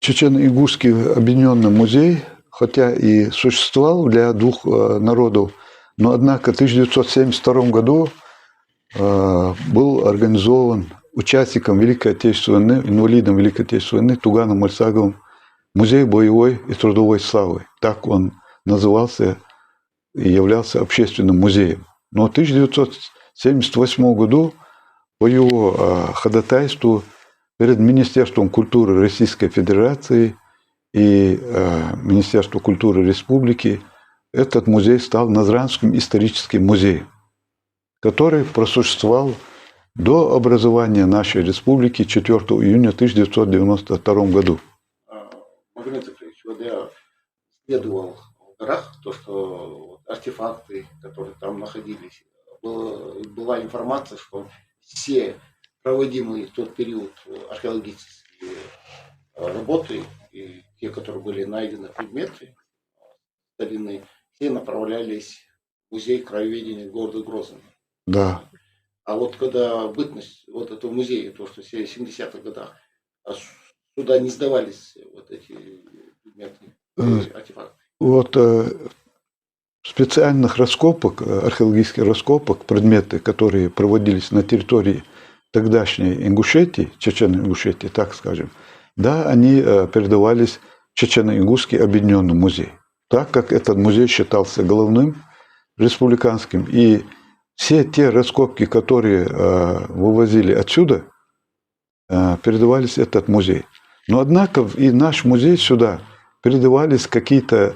Чечено-ингушский объединенный музей, хотя и существовал для двух народов, но однако в 1972 году был организован участником Великой Отечественной войны, инвалидом Великой Отечественной войны Туганом Мальцаговым музей боевой и трудовой славы. Так он назывался и являлся общественным музеем. Но в 1978 году по его ходатайству перед Министерством культуры Российской Федерации и Министерством культуры Республики этот музей стал Назранским историческим музеем, который просуществовал до образования нашей республики 4 июня 1992 году. Магомед Закирович, вот я исследовал в горах то, что артефакты, которые там находились, была информация, что все проводимые в тот период археологические работы и те, которые были найдены предметы старинные, все направлялись в музей краеведения города Грозного. Да. А вот когда бытность вот этого музея, то, что в 70-х годах, сюда не сдавались вот эти предметы, артефакты. Вот специальных раскопок, археологических раскопок, предметы, которые проводились на территории тогдашней Ингушетии, Чечено-Ингушетии, так скажем, да, они передавались в Чечено-Ингушский объединенный музей, так как этот музей считался головным республиканским. И все те раскопки, которые вывозили отсюда, передавались в этот музей. Но однако и наш музей сюда передавались какие-то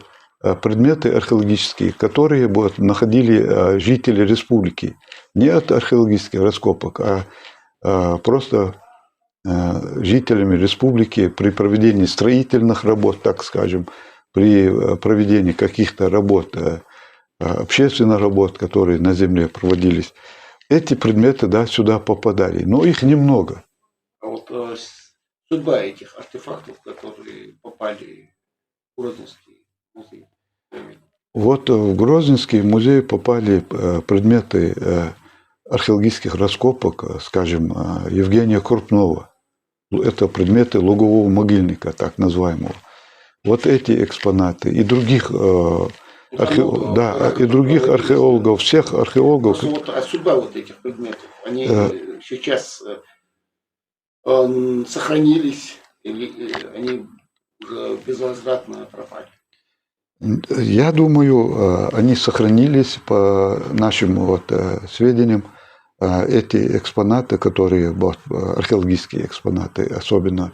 предметы археологические, которые находили жители республики. Не от археологических раскопок, а просто жителями республики при проведении строительных работ, так скажем, при проведении каких-то работ, общественных работ, которые на земле проводились. Эти предметы, да, сюда попадали, но их немного. А вот судьба этих артефактов, которые попали в Грозненский музей? Вот в Грозненский музей попали предметы археологических раскопок, скажем, Евгения Крупнова. Это предметы лугового могильника, так называемого. Вот эти экспонаты и других, и других археологов, всех археологов. Вот, а судьба вот этих предметов, они сейчас сохранились или они уже безвозвратно пропали? Я думаю, они сохранились по нашим сведениям. Эти экспонаты, которые археологические экспонаты, особенно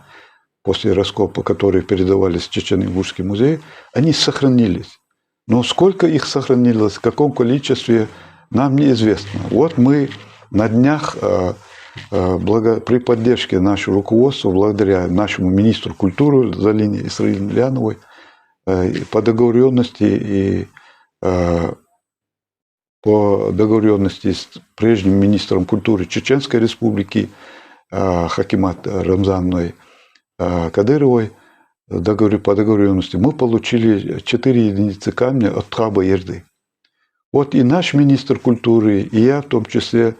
после раскопа, которые передавались в Чечено-Ингушский музей, они сохранились. Но сколько их сохранилось, в каком количестве, нам неизвестно. Вот мы на днях при поддержке нашего руководства, благодаря нашему министру культуры Залине Исраильяновой, по договоренности с прежним министром культуры Чеченской Республики Хакимат Рамзановной Кадыровой, по договоренности мы получили 4 единицы камня от Траба Ерды. Вот и наш министр культуры, и я в том числе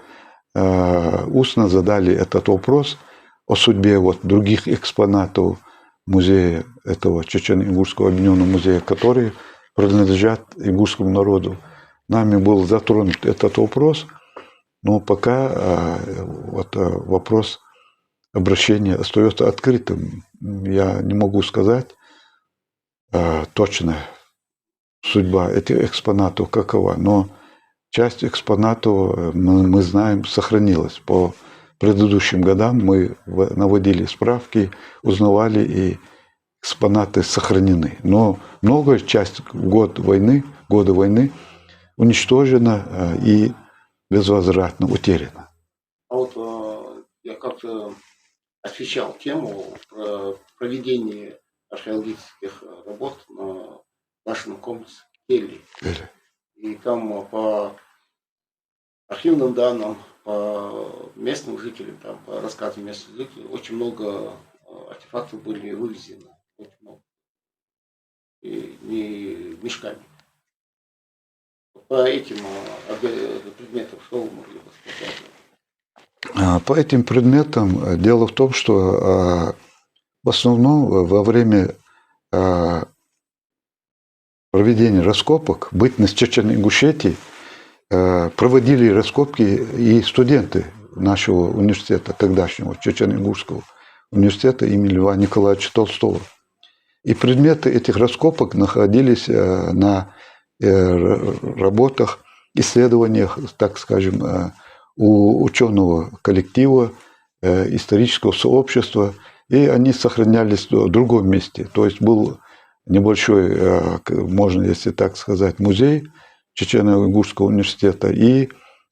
устно задали этот вопрос о судьбе других экспонатов музея, этого Чечено-Ингушского объединенного музея, которые принадлежат ингушскому народу. Нами был затронут этот вопрос, но пока вопрос обращения остается открытым. Я не могу сказать точно судьба этих экспонатов какова, но часть экспонатов, мы знаем, сохранилась. По предыдущим годам мы наводили справки, узнавали, и экспонаты сохранены. Но многое часть года войны уничтожена и безвозвратно утеряна. А вот я как-то освещал тему проведения археологических работ на нашем комплексе Кельи. И там по архивным данным, по местным жителям, там, по рассказам местных жителей, очень много артефактов были вывезены. Очень много. И не мешками. По этим предметам что вы могли бы сказать? По этим предметам дело в том, что В основном во время проведения раскопок бытность Чечен-Ингушетии проводили раскопки и студенты нашего университета, тогдашнего Чечен-Ингушского университета имени Льва Николаевича Толстого. И предметы этих раскопок находились на работах, исследованиях, так скажем, у ученого коллектива, исторического сообщества, и они сохранялись в другом месте. То есть был небольшой, можно, если так сказать, музей Чечено-Ингушского университета, и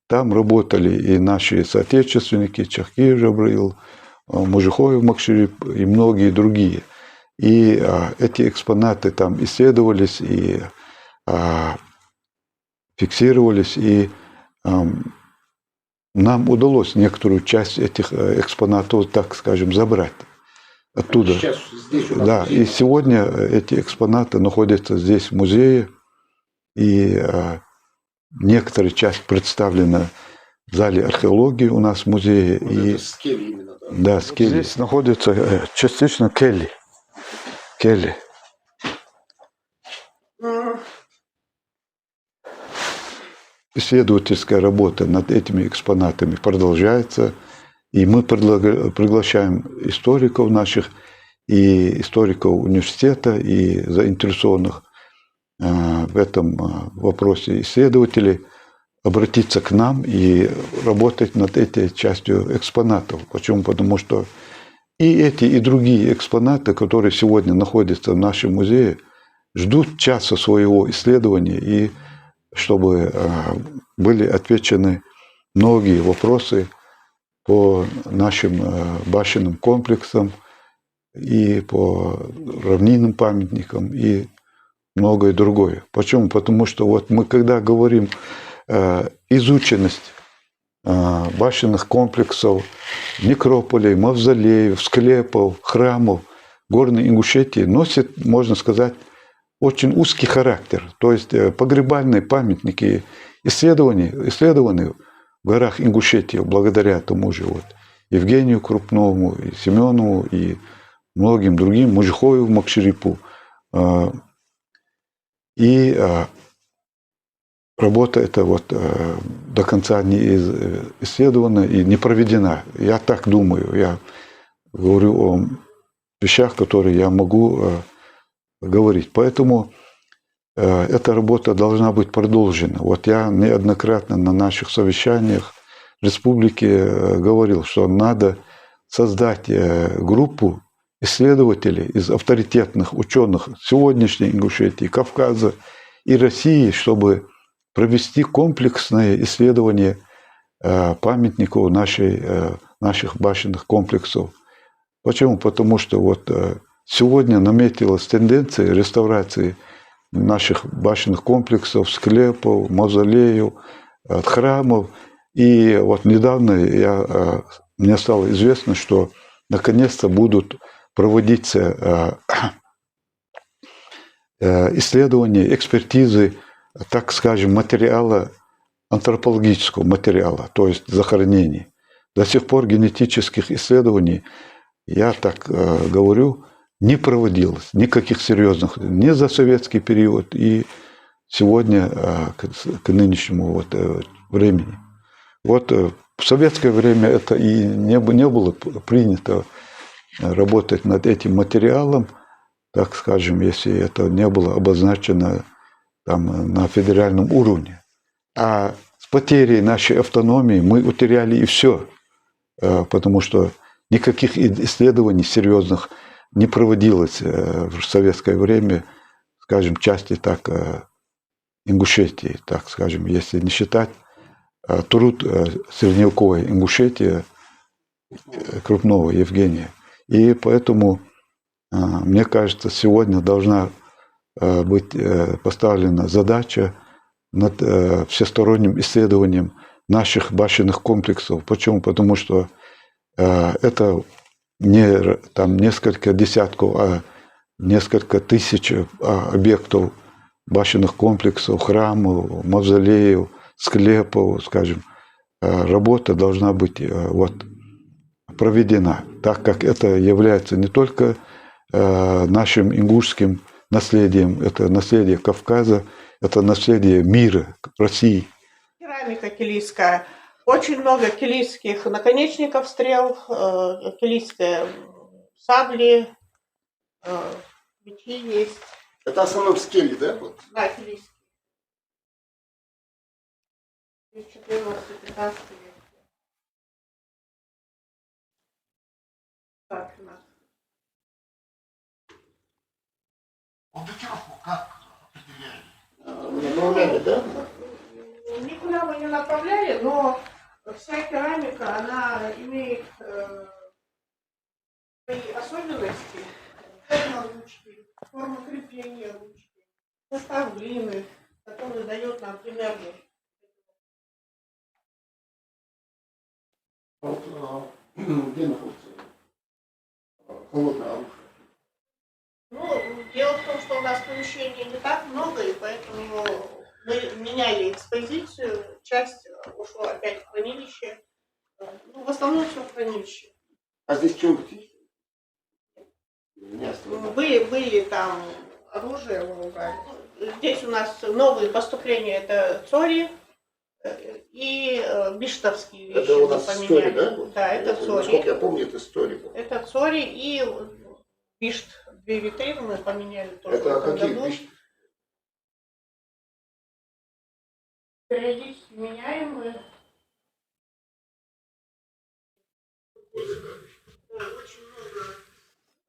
там работали и наши соотечественники, Чахкир Жабраил, Мужихоев Макширип и многие другие. И эти экспонаты там исследовались и фиксировались, и нам удалось некоторую часть этих экспонатов, так скажем, забрать оттуда. Сейчас здесь у нас Да, и сегодня эти экспонаты находятся здесь в музее, и некоторая часть представлена в зале археологии у нас в музее. вот И, это скель именно. Да, да, скелли. Здесь находится частично келли. Келли. Исследовательская работа над этими экспонатами продолжается, и мы приглашаем историков наших, и историков университета, и заинтересованных в этом вопросе исследователей обратиться к нам и работать над этой частью экспонатов. Почему? Потому что и эти, и другие экспонаты, которые сегодня находятся в нашем музее, ждут часа своего исследования, и чтобы были отвечены многие вопросы по нашим башенным комплексам и по равнинным памятникам и многое другое. Почему? Потому что вот мы, когда говорим изученность башенных комплексов, некрополей, мавзолеев, склепов, храмов Горной Ингушетии, носит, можно сказать, очень узкий характер. То есть погребальные памятники исследованы в горах Ингушетии благодаря тому же вот Евгению Крупнову, и Семенову, и многим другим, Мужихоеву Макширипу. И работа эта вот до конца не исследована и не проведена. Я так думаю. Я говорю о вещах, которые я могу говорить. Поэтому эта работа должна быть продолжена. Вот я неоднократно на наших совещаниях республики говорил, что надо создать группу исследователей из авторитетных ученых сегодняшней Ингушетии, Кавказа и России, чтобы провести комплексное исследование памятников наших башенных комплексов. Почему? Потому что вот сегодня наметилась тенденция реставрации наших башенных комплексов, склепов, мавзолеев, храмов. И вот недавно мне стало известно, что наконец-то будут проводиться исследования, экспертизы, так скажем, материала, антропологического материала, то есть захоронений. До сих пор генетических исследований, я так говорю, не проводилось, никаких серьезных, не за советский период и сегодня к нынешнему вот времени. Вот в советское время это и не было принято работать над этим материалом, так скажем, если это не было обозначено там, на федеральном уровне. А с потерей нашей автономии мы утеряли и все, потому что никаких исследований серьезных не проводилось в советское время, скажем, части так Ингушетии, так скажем, если не считать труд средневековой Ингушетии Крупного Евгения. И поэтому, мне кажется, сегодня должна быть поставлена задача над всесторонним исследованием наших башенных комплексов. Почему? Потому что это не там несколько десятков, а несколько тысяч объектов башенных комплексов, храмов, мавзолеев, склепов, скажем. Работа должна быть вот проведена. так как это является не только нашим ингушским наследием, это наследие Кавказа, это наследие мира, России. Керамика килийская. Очень много килийских наконечников стрел, килийские сабли, мечи есть. Это в основном скели, да? Вот. Да, килийские. 14-15 век. Так, у нас. Датировку как определяли? Направляли, да? Никуда мы не направляли, но вся керамика, она имеет свои особенности. Форма ручки, форма крепления ручки, состав глины, который дает нам примерно. Вот, где находится холодное оружие? Ну, дело в том, что у нас помещений не так много, и поэтому мы меняли экспозицию, часть ушла опять в хранилище. Ну, в основном все в хранилище. А здесь что-нибудь есть? Не осталось. Были там оружие, мы убрали. Здесь у нас новые поступления, это Цори и биштовские вещи. Это у мы нас поменяли. Цори, да? Да, это Насколько я Цори. помню, это Цори. Это Цори и бишт. 2 витрины мы поменяли тоже. Это в этом какие году. вещи? Периодически меняем мы. Да, очень много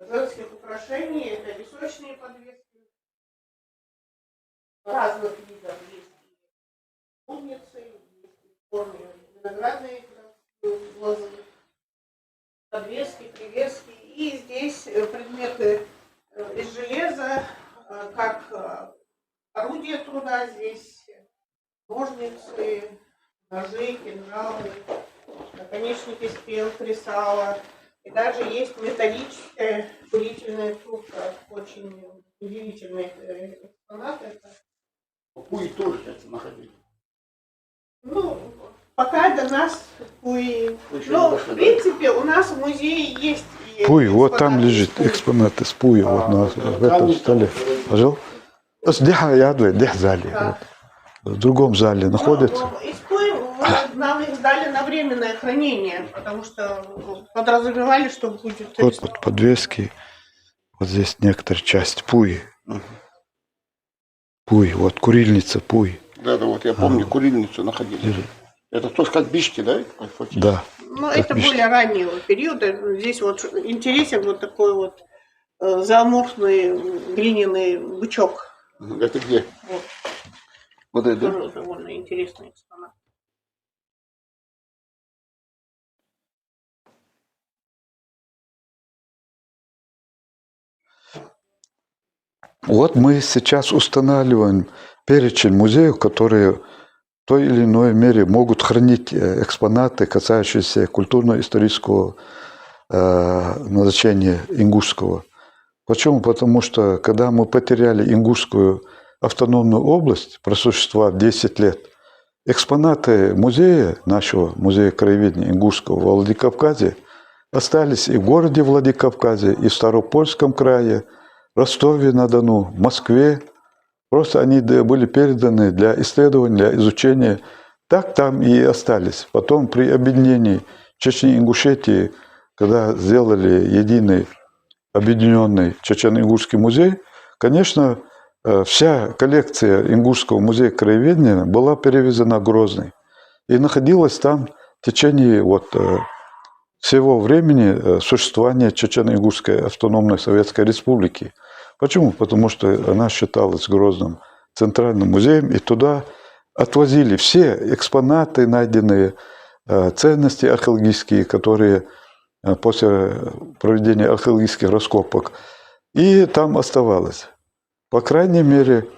женских украшений. Это височные подвески. Разных видов. Есть спутницы, есть в форме виноградные лозы, подвески, привески. И здесь предметы из железа, как орудие труда. Здесь ножницы, ножи, кинжалы, наконечники стрел, кресала. И даже есть металлическая курительная трубка. Очень удивительный экспонат. Это. Пуи тоже, кажется, находили. Ну, пока до нас Пуи. Вы еще Но, не в дошли, да? принципе, у нас в музее есть и Пуй, вот там экспонаты лежит из Пуи. экспонат из Пуи, вот в этом камни столе. там, Пожалуйста. В зале. Да. В другом зале находится. Ну, из Пуи нам их сдали на временное хранение, потому что подразумевали, что будет... Вот подвески. Вот здесь некоторая часть Пуи. Пуи, вот курильница Пуи. Да, вот я помню, курильницу находили. Это тоже как бишки, да? Да. Ну, это бишки. более раннего периода. Здесь вот интересен вот такой вот зооморфный глиняный бычок. Это где? Вот. Вот это, да? Тоже довольно интересный экспонат. Вот мы сейчас устанавливаем перечень музеев, которые в той или иной мере могут хранить экспонаты, касающиеся культурно-исторического назначения ингушского. Почему? Потому что когда мы потеряли Ингушскую автономную область, просуществовав 10 лет, экспонаты музея, нашего музея краеведения Ингушского в Владикавказе, остались и в городе Владикавказе, и в Ставропольском крае, Ростове-на-Дону, Москве. Просто они были переданы для исследования, для изучения. Так там и остались. Потом при объединении Чечни и Ингушетии, когда сделали единый объединенный Чечено-Ингушский музей, конечно, вся коллекция Ингушского музея краеведения была перевезена в Грозный. И находилась там в течение всего времени существования Чечено-Ингушской автономной Советской Республики. Почему? Потому что она считалась Грозным центральным музеем, и туда отвозили все экспонаты, найденные, ценности археологические, которые после проведения археологических раскопок, и там оставалось. По крайней мере,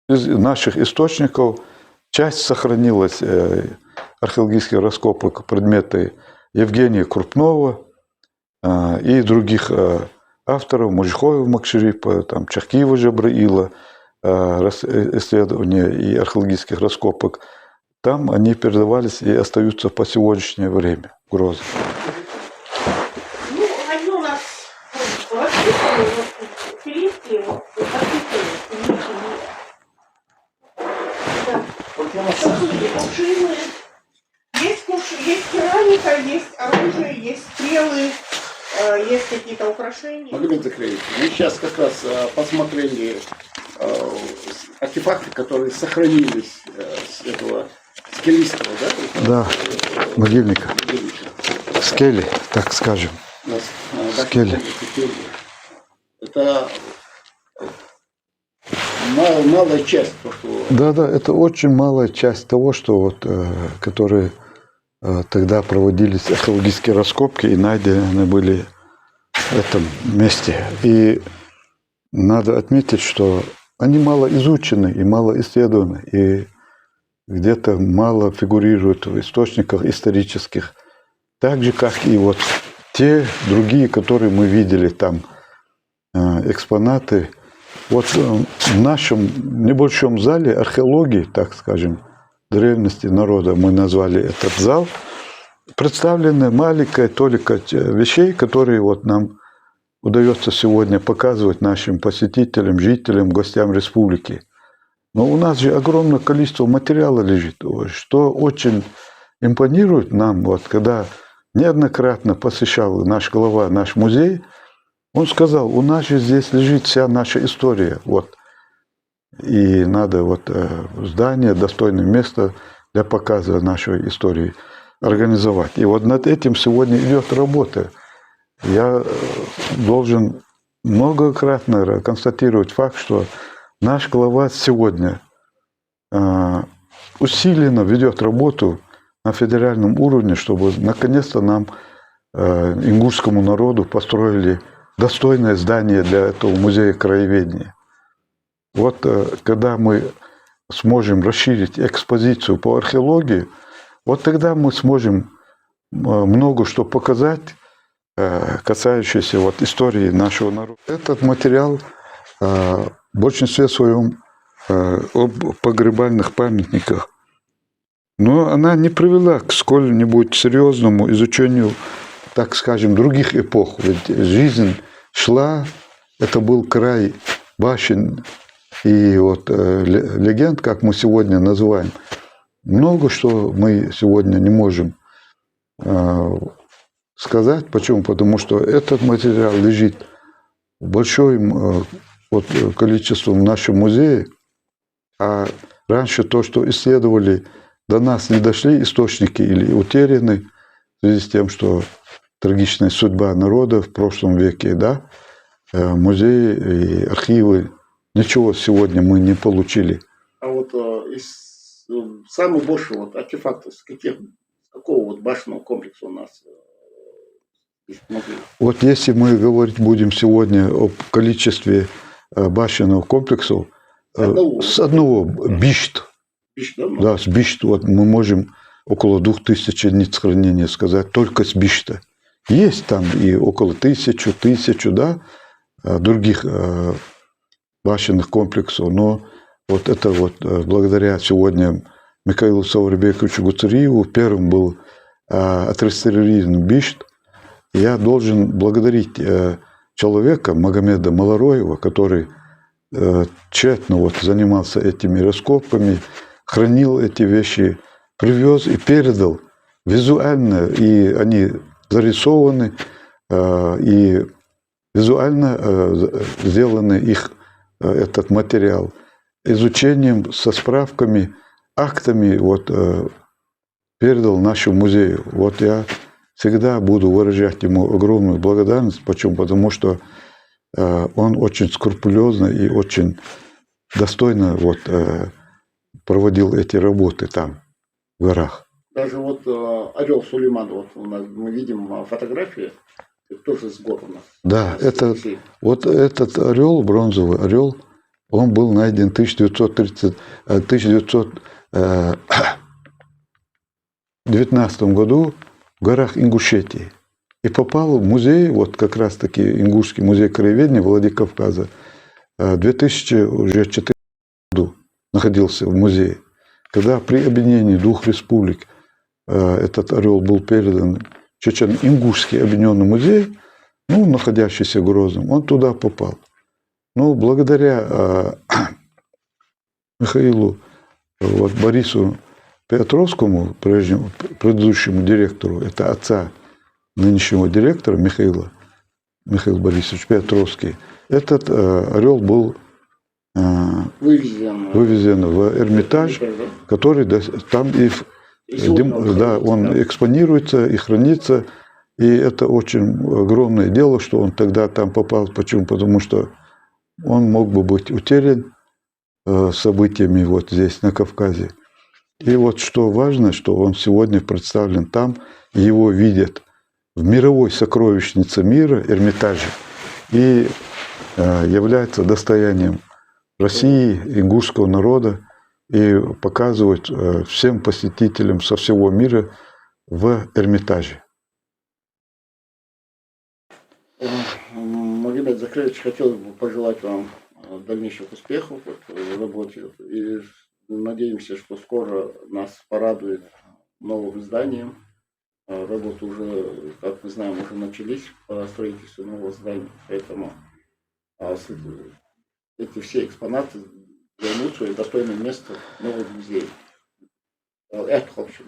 из наших источников часть сохранилась археологических раскопок, предметы Евгения Крупнова и других авторов, Мужихоева Макшерипа, там, Чахкиева Жабраила, исследования и археологических раскопок. Там они передавались и остаются по сегодняшнее время. угрозы. Ну, они у нас воспитаны, филиппинские, воспитаны. Да. Кувшины. Есть керамика, есть оружие, есть стрелы, есть какие-то украшения. Магомед Закреевич, мы сейчас как раз посмотрели артефакты, которые сохранились с этого скелистого, да? Да, могильника. Могильника. Скели, так скажем. Скели. Это малая часть, то, что... Да, это очень малая часть того, что вот, которые тогда проводились археологические раскопки и найдены были в этом месте. И надо отметить, что они мало изучены и мало исследованы, и где-то мало фигурируют в источниках исторических, так же, как и вот те другие, которые мы видели там, экспонаты. Вот в нашем небольшом зале археологии, так скажем, древности народа, мы назвали этот зал, представлены маленькая толика вещей, которые вот нам удается сегодня показывать нашим посетителям, жителям, гостям республики. Но у нас же огромное количество материала лежит, что очень импонирует нам, вот, когда неоднократно посещал наш глава, наш музей, он сказал, у нас же здесь лежит вся наша история, вот, и надо вот здание, достойное место для показа нашей истории организовать. И вот над этим сегодня идет работа. Я должен многократно констатировать факт, что наш глава сегодня усиленно ведет работу на федеральном уровне, чтобы наконец-то нам, ингушскому народу, построили достойное здание для этого музея краеведения. Вот когда мы сможем расширить экспозицию по археологии, вот тогда мы сможем много что показать, касающееся вот истории нашего народа. Этот материал в большинстве своем об погребальных памятниках, но она не привела к сколь-нибудь серьезному изучению, так скажем, других эпох. Ведь жизнь шла, это был край башен и вот легенд, как мы сегодня называем. Много что мы сегодня не можем сказать. Почему? Потому что этот материал лежит большим вот, количеством в нашем музее, а раньше то, что исследовали, до нас не дошли источники или утеряны в связи с тем, что трагичная судьба народа в прошлом веке, да, музеи и архивы, ничего сегодня мы не получили. А вот из самых больших вот артефактов, с какого вот башенного комплекса у нас есть музей? Вот если мы говорить будем сегодня об количестве башенных комплексов, с одного Бишт, да, с Бишт, вот мы можем около 2000 единиц хранения сказать, только с Бишта. Есть там и около 1000, да, других башенных комплексов, но вот это вот благодаря сегодня Михаилу Сауырбековичу Гуцериеву, первым был отреставрирован Бишт. Я должен благодарить человека, Магомеда Малароева, который тщательно вот занимался этими раскопками, хранил эти вещи, привез и передал визуально, и они зарисованы, и визуально сделаны их, этот материал, изучением, со справками, актами, вот, передал нашему музею. Вот я всегда буду выражать ему огромную благодарность. Почему? Потому что он очень скрупулезно и очень достойно вот, проводил эти работы там, в горах. Даже вот орел Сулеймана, вот у нас мы видим фотографии, это тоже с гор у нас. Да, вот этот орел, бронзовый орел, он был найден в 1919 году в горах Ингушетии. И попал в музей, вот как раз-таки Ингушский музей краеведения Владикавказа, в 2004 году находился в музее. Когда при объединении двух республик этот орел был передан Чечен-Ингушский объединенный музей, ну, находящийся в Грозном, он туда попал. Ну, благодаря Михаилу, вот, Борису Петровскому, предыдущему директору, это отца нынешнего директора Михаил Борисович Петровский, этот орел был вывезен в Эрмитаж, который там он экспонируется и хранится. И это очень огромное дело, что он тогда там попал. Почему? Потому что он мог бы быть утерян событиями вот здесь, на Кавказе. И вот что важно, что он сегодня представлен там, его видят в мировой сокровищнице мира, Эрмитаже, и является достоянием России, ингушского народа, и показывают всем посетителям со всего мира в Эрмитаже. Магомед Закирович, хотел бы пожелать вам дальнейших успехов в работе. И надеемся, что скоро нас порадует новым изданием. Работы уже, как мы знаем, уже начались по строительству нового здания. Поэтому эти все экспонаты займут свое достойное место в новом музее. Это, в общем,